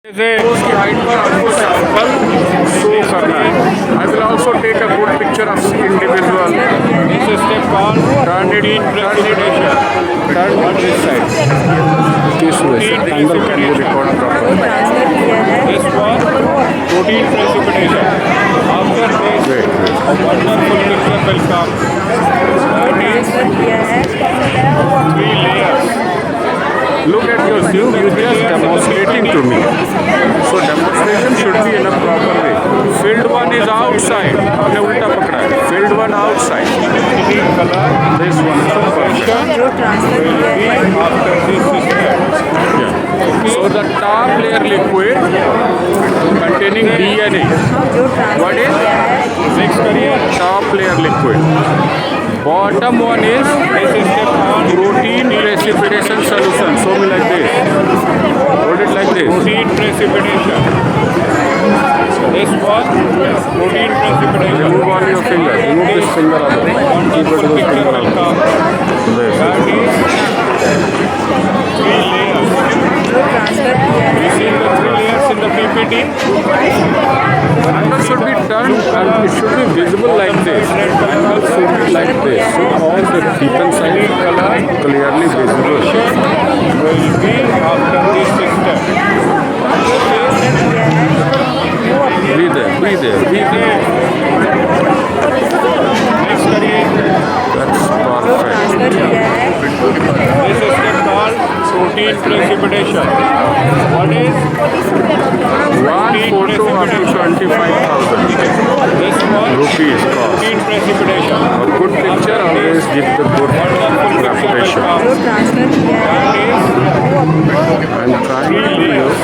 उसकी हाइट पर आपको सैंपल शो करना है. I will also take a good picture of the individual. This is step called protein precipitation. Turn this side. This way. Angle can be recorded properly. This was protein precipitation. After this, Wait. a wonderful picture will come. That is three layers. Look at your view. You just demonstrating to me. So demonstration should be in a proper way. Field one is outside. आपने उल्टा पकड़ा है. Field one outside. This one is perfect. After this step. Yeah. So the top layer liquid containing DNA. What is? Next career. Top layer liquid. Bottom one is protein precipitation solution. Show me like this. Hold it like this. Protein precipitation. This was protein precipitation. Remove all your finger. Remove this finger out. Keep it with this finger out. This. That is three layers. You see the three layers in the PPT? Angle should be turned and it should be visible like this. Angle should be like this. So all the deepen side clearly visible. Will be after this step. Be there. Be there. Be there. Next career. That's perfect. This is step called protein precipitation. What is One photo up to 25,000 this one? rupees cost. Protein precipitation. A good picture always gives the good reputation. That is I'm trying to use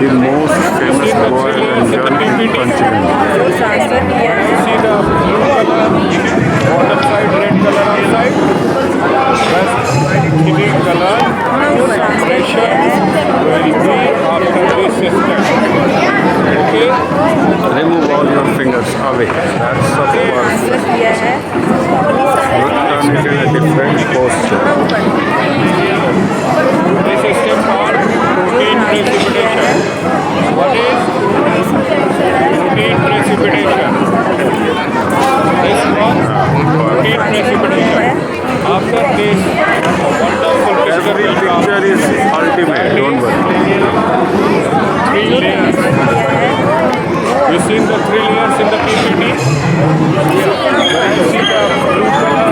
the most famous boy and girl in Panchgani. you see the blue color, bottom side red color outside, plus green color, pressure will be after this step. Okay? Remove all your fingers away. That's the perfect. Turn it in a different posture. This is step called protein precipitation. What is protein precipitation? This one, protein precipitation. After this, a wonderful picture Every will come. picture is ultimate. Don't worry. Three layers. You seen the three layers in the PPT? You see the blue color.